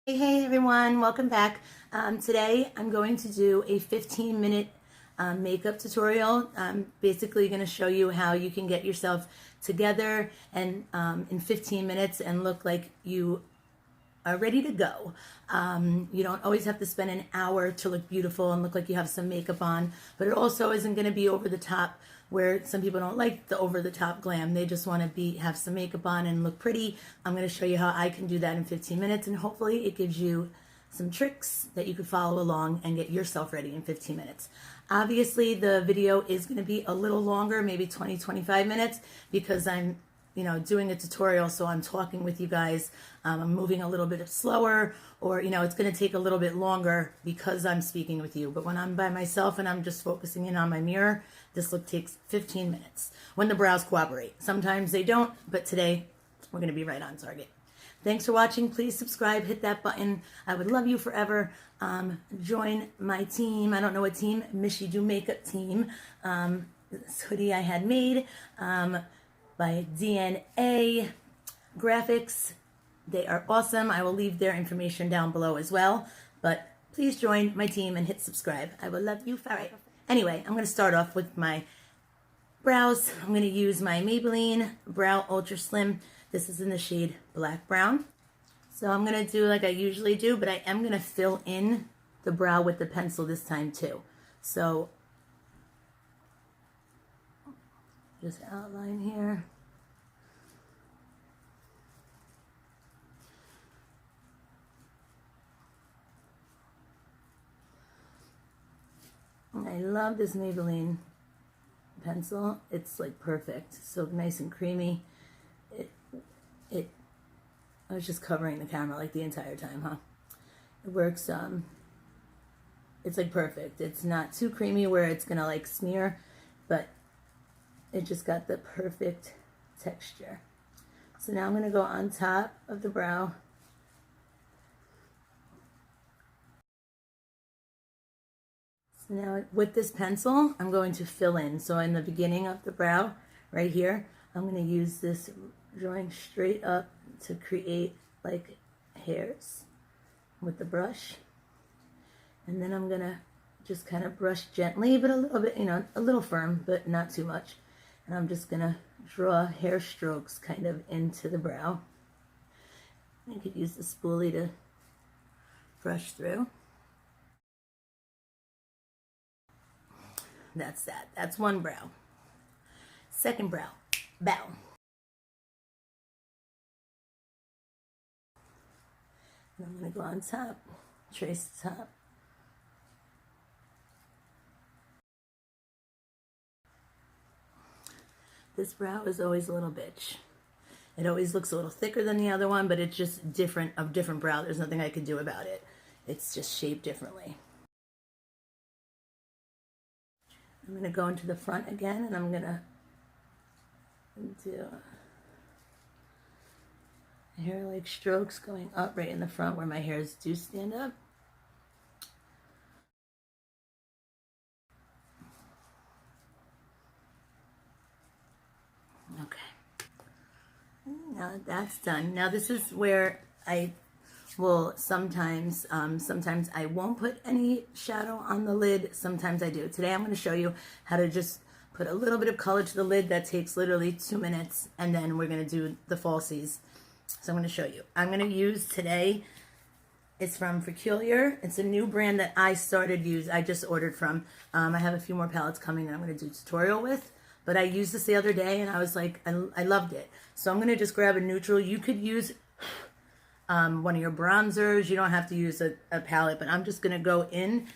Hey everyone, welcome back. Today I'm going to do a 15-minute makeup tutorial. I'm basically going to show you how you can get yourself together and in 15 minutes and look like you are ready to go. You don't always have to spend an hour to look beautiful and look like you have some makeup on, but it also isn't going to be over the top, where some people don't like the over the top glam. They just want to have some makeup on and look pretty. I'm going to show you how I can do that in 15 minutes, and hopefully it gives you some tricks that you could follow along and get yourself ready in 15 minutes. Obviously the video is going to be a little longer, maybe 20-25 minutes, because I'm doing a tutorial, so I'm talking with you guys. I'm moving a little bit slower, or it's going to take a little bit longer because I'm speaking with you. But when I'm by myself and I'm just focusing in on my mirror, this look takes 15 minutes when the brows cooperate. Sometimes they don't, but today we're going to be right on target. Thanks for watching. Please subscribe, hit that button. I would love you forever. Join my team. I don't know what team, Mishy Do Makeup team. This hoodie I had made by DNA Graphix. They are awesome. I will leave their information down below as well. But please join my team and hit subscribe. I will love you forever. Anyway, I'm going to start off with my brows. I'm going to use my Maybelline Brow Ultra Slim. This is in the shade Black Brown. So I'm going to do like I usually do, but I am going to fill in the brow with the pencil this time too. So just outline here. I love this Maybelline pencil. It's like perfect. So nice and creamy. I was just covering the camera like the entire time, huh? It works. It's like perfect. It's not too creamy where it's gonna like smear, but it just got the perfect texture. So now I'm going to go on top of the brow. So now with this pencil, I'm going to fill in. So in the beginning of the brow, right here, I'm going to use this drawing straight up to create like hairs with the brush. And then I'm going to just kind of brush gently, but a little bit, a little firm, but not too much. And I'm just going to draw hair strokes kind of into the brow. You could use the spoolie to brush through. That's that. That's one brow. Second brow. Bow. And I'm going to go on top. Trace the top. This brow is always a little bitch. It always looks a little thicker than the other one, but it's just different brow. There's nothing I can do about it. It's just shaped differently. I'm going to go into the front again, and I'm going to do hair like strokes going up right in the front where my hairs do stand up. Okay. Now that's done. Now this is where I will sometimes I won't put any shadow on the lid. Sometimes I do. Today I'm going to show you how to just put a little bit of color to the lid. That takes literally 2 minutes, and then we're going to do the falsies. So I'm going to show you. I'm going to use today, it's from Focallure. It's a new brand that I just ordered from. I have a few more palettes coming that I'm going to do a tutorial with. But I used this the other day, and I was like, I loved it. So I'm going to just grab a neutral. You could use one of your bronzers. You don't have to use a palette, but I'm just going to go in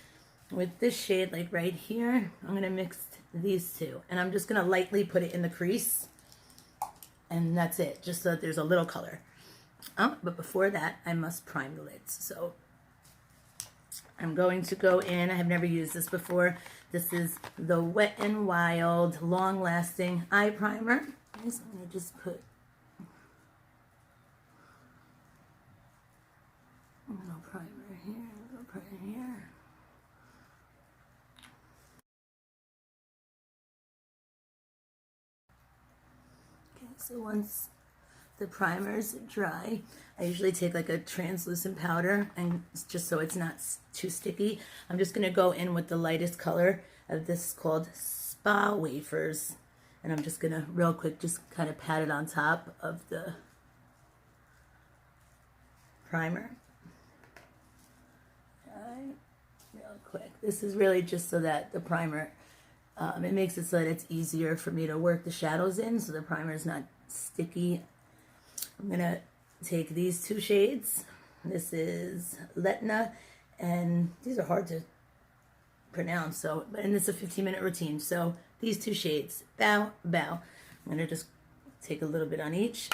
with this shade, like right here. I'm going to mix these two, and I'm just going to lightly put it in the crease. And that's it, just so that there's a little color. But before that, I must prime the lids. So I'm going to go in. I have never used this before. This is the Wet n Wild Long Lasting Eye Primer. I'm going to just put a little primer here, a little primer here. Okay, so once the primer's dry, I usually take like a translucent powder, and just so it's not too sticky, I'm just going to go in with the lightest color of this called Spa Wafers. And I'm just going to real quick just kind of pat it on top of the primer. Right, real quick. This is really just so that the primer, it makes it so that it's easier for me to work the shadows in, so the primer is not sticky. I'm going to take these two shades. This is Letna, and these are hard to pronounce, and it's a 15-minute routine. So these two shades, Bow, Bow. I'm going to just take a little bit on each,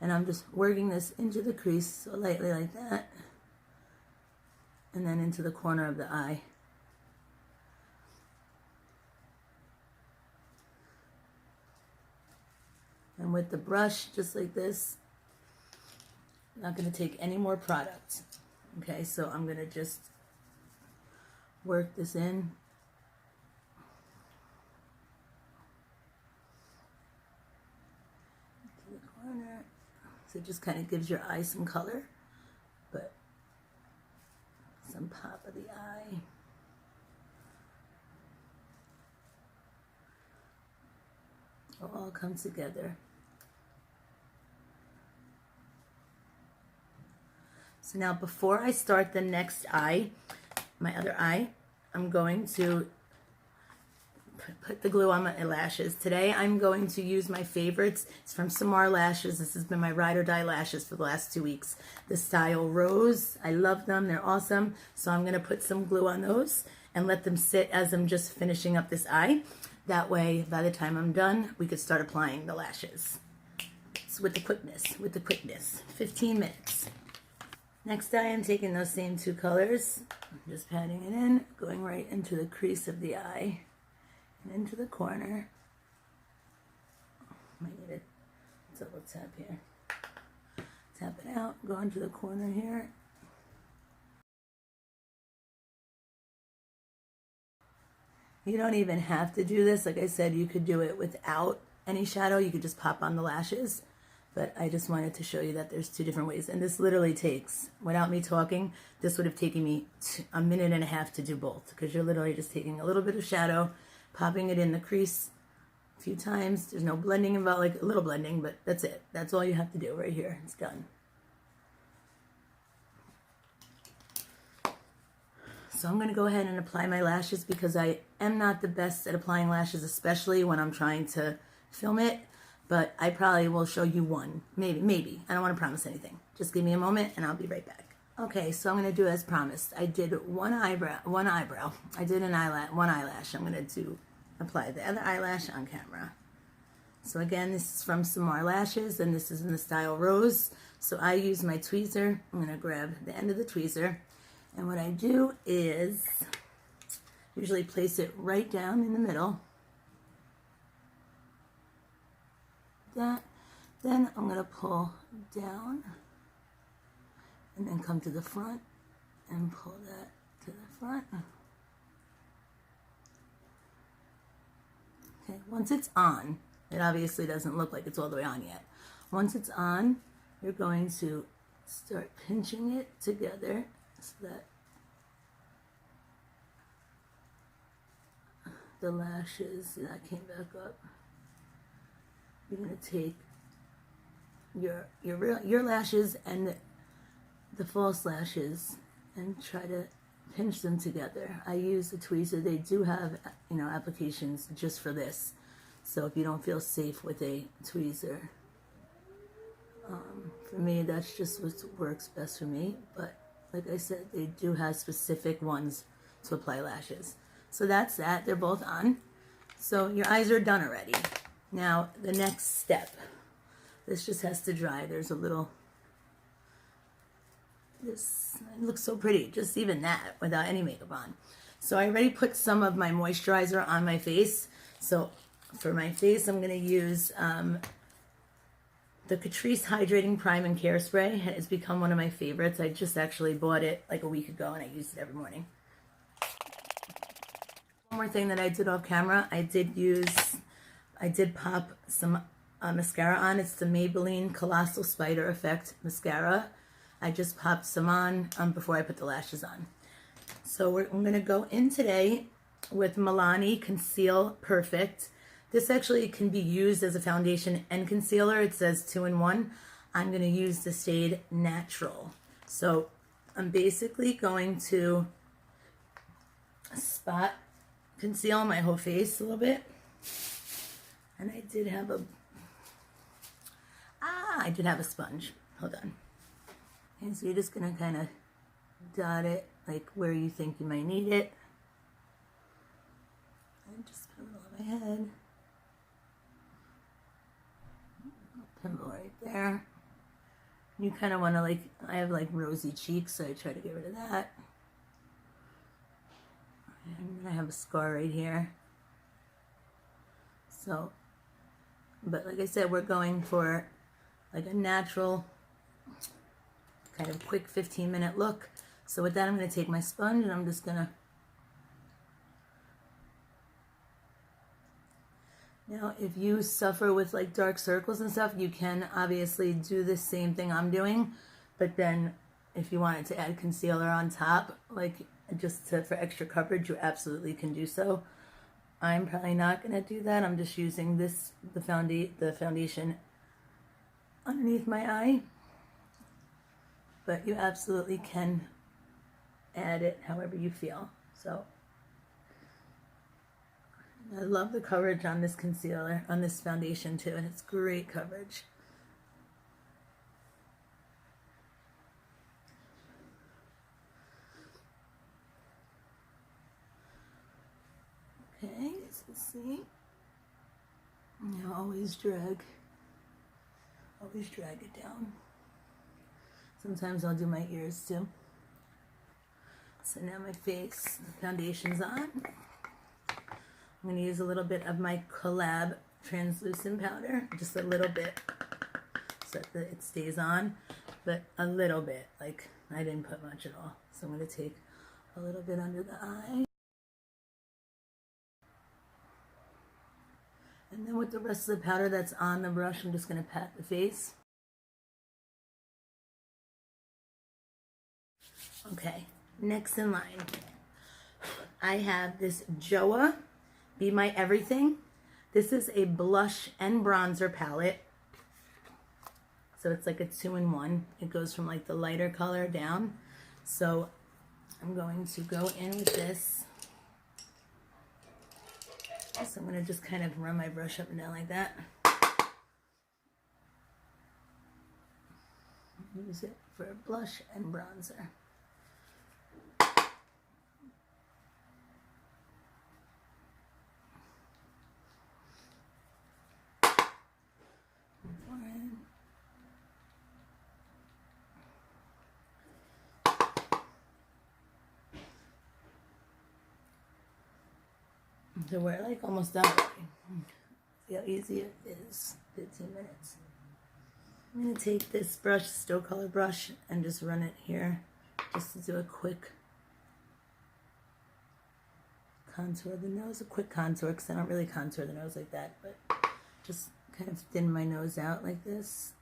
and I'm just working this into the crease, so lightly like that, and then into the corner of the eye. And with the brush, just like this, I'm not going to take any more product. Okay, so I'm going to just work this in. To the corner. So it just kind of gives your eye some color, but some pop of the eye. It'll all come together. So now before I start the next eye, my other eye, I'm going to put the glue on my lashes. Today I'm going to use my favorites. It's from Samar Lashes. This has been my ride or die lashes for the last 2 weeks. The style Rose. I love them. They're awesome. So I'm going to put some glue on those and let them sit as I'm just finishing up this eye. That way, by the time I'm done, we could start applying the lashes. It's with the quickness, 15 minutes. Next eye, I'm taking those same two colors, just patting it in, going right into the crease of the eye, and into the corner. Might need a double tap here. Tap it out, go into the corner here. You don't even have to do this. Like I said, you could do it without any shadow. You could just pop on the lashes. But I just wanted to show you that there's two different ways. And this literally takes, without me talking, this would have taken me a minute and a half to do both. Because you're literally just taking a little bit of shadow, popping it in the crease a few times. There's no blending involved, like a little blending, but that's it. That's all you have to do right here. It's done. So I'm going to go ahead and apply my lashes because I am not the best at applying lashes, especially when I'm trying to film it. But I probably will show you one. Maybe. I don't want to promise anything. Just give me a moment and I'll be right back. Okay, so I'm going to do as promised. I did one eyebrow. I did one eyelash. I'm going to apply the other eyelash on camera. So again, this is from Samar Lashes, and this is in the style Rose. So I use my tweezer. I'm going to grab the end of the tweezer. And what I do is usually place it right down in the middle. That. Then I'm going to pull down and then come to the front and pull that to the front. Okay, once it's on, it obviously doesn't look like it's all the way on yet. Once it's on, you're going to start pinching it together so that the lashes, that came back up. You're going to take your lashes and the false lashes and try to pinch them together. I use the tweezer. They do have, applications just for this. So if you don't feel safe with a tweezer, for me, that's just what works best for me. But like I said, they do have specific ones to apply lashes. So that's that. They're both on. So your eyes are done already. Now, the next step. This just has to dry. There's a little... It looks so pretty. Just even that without any makeup on. So I already put some of my moisturizer on my face. So for my face, I'm going to use the Catrice Hydrating Prime and Care Spray. It's become one of my favorites. I just actually bought it like a week ago and I use it every morning. One more thing that I did off camera, I did pop some mascara on. It's the Maybelline Colossal Spider Effect Mascara. I just popped some on before I put the lashes on. So I'm going to go in today with Milani Conceal Perfect. This actually can be used as a foundation and concealer. It says 2-in-1. I'm going to use the shade Natural. So I'm basically going to spot conceal my whole face a little bit. And I did have a sponge. Hold on. And so you're just going to kind of dot it like where you think you might need it. And just put it on my head. Pimple right there. You kind of want to like, I have like rosy cheeks, so I try to get rid of that. And I have a scar right here. So, but like I said, we're going for like a natural, kind of quick 15-minute look. So with that, I'm going to take my sponge and I'm just going to, now if you suffer with like dark circles and stuff, you can obviously do the same thing I'm doing, but then if you wanted to add concealer on top, like for extra coverage, you absolutely can do so. I'm probably not going to do that. I'm just using the foundation underneath my eye, but you absolutely can add it however you feel. So I love the coverage on this concealer, on this foundation too, and it's great coverage. Okay, let's see. Now always drag it down. Sometimes I'll do my ears too. So now my face, the foundation's on. I'm going to use a little bit of my Collab translucent powder, just a little bit, so that it stays on, but a little bit, like I didn't put much at all. So I'm going to take a little bit under the eye. And then with the rest of the powder that's on the brush, I'm just going to pat the face. Okay, next in line, I have this JOAH Be My Everything. This is a blush and bronzer palette. So it's like a 2-in-1. It goes from like the lighter color down. So I'm going to go in with this. So I'm going to just kind of run my brush up and down like that. Use it for blush and bronzer. So we're like almost done already. See how easy it is. 15 minutes. I'm going to take this brush, Still Color brush, and just run it here. Just to do a quick contour of the nose. A quick contour, because I don't really contour the nose like that. But just kind of thin my nose out like this.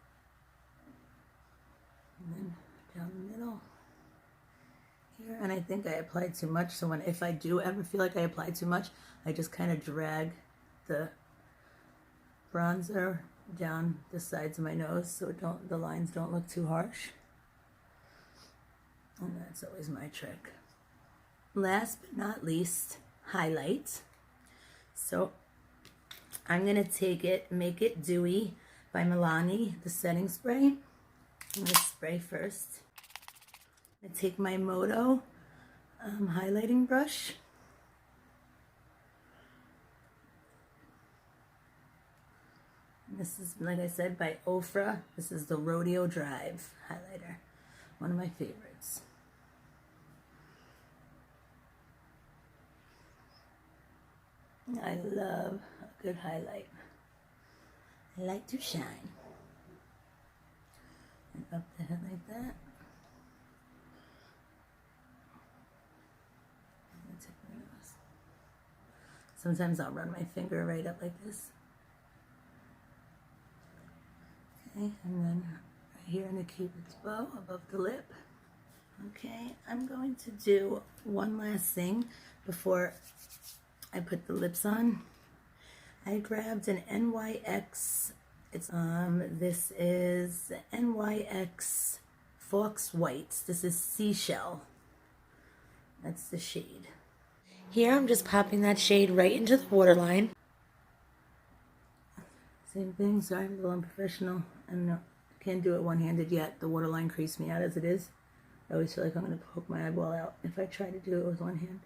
And then down the middle. Here, and I think I applied too much, so if I do ever feel like I applied too much, I just kind of drag the bronzer down the sides of my nose so the lines don't look too harsh. And that's always my trick. Last but not least, highlight. So I'm going to take it, Make It Dewy by Milani, the setting spray. I'm going to spray first. I take my Moto highlighting brush. And this is, like I said, by OFRA. This is the Rodeo Drive highlighter. One of my favorites. I love a good highlight. I like to shine. And up the head like that. Sometimes I'll run my finger right up like this. Okay, and then right here in the Cupid's bow above the lip. Okay, I'm going to do one last thing before I put the lips on. I grabbed an NYX. This is NYX Fox Whites. This is Seashell. That's the shade. Here I'm just popping that shade right into the waterline. Same thing, sorry, I'm a little unprofessional. I don't know, can't do it one-handed yet. The waterline creased me out as it is. I always feel like I'm going to poke my eyeball out if I try to do it with one hand.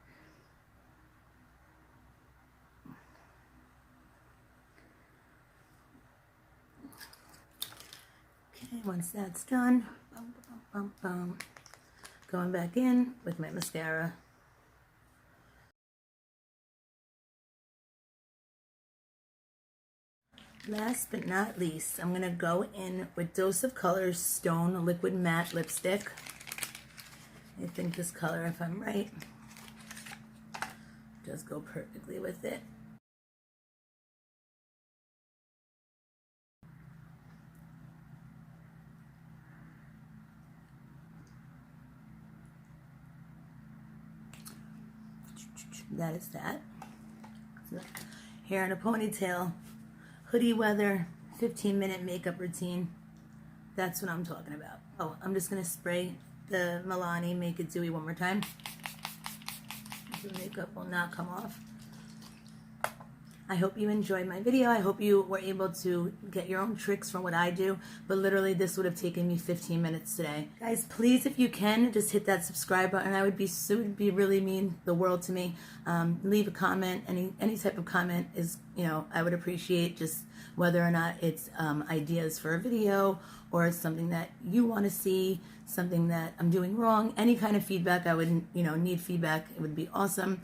Okay, once that's done, bum, bum, bum, bum, going back in with my mascara. Last but not least, I'm going to go in with Dose of Colors Stone Liquid Matte Lipstick. I think this color, if I'm right, does go perfectly with it. That is that. So, hair in a ponytail, hoodie weather, 15-minute makeup routine. That's what I'm talking about. Oh, I'm just going to spray the Milani Make It Dewy one more time. The makeup will not come off. I hope you enjoyed my video. I hope you were able to get your own tricks from what I do, but literally this would have taken me 15 minutes today. Guys, please, if you can, just hit that subscribe button. It would be really mean the world to me. Leave a comment. Any type of comment is, I would appreciate, just whether or not it's ideas for a video or it's something that you want to see, something that I'm doing wrong. Any kind of feedback, I would, need feedback. It would be awesome.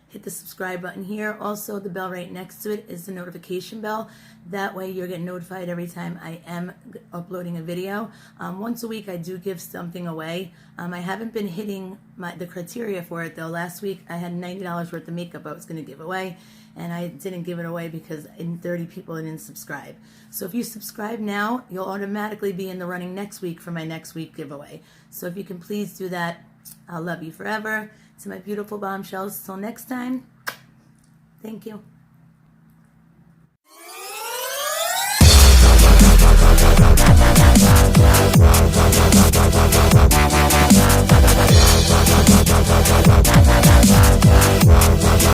Hit the subscribe button here. Also, the bell right next to it is the notification bell. That way you're getting notified every time I am uploading a video. Once a week I do give something away. I haven't been hitting the criteria for it though. Last week I had $90 worth of makeup I was going to give away, and I didn't give it away because 30 people didn't subscribe. So if you subscribe now, you'll automatically be in the running next week for my next week giveaway. So if you can please do that, I'll love you forever. To my beautiful bombshells, till next time, thank you.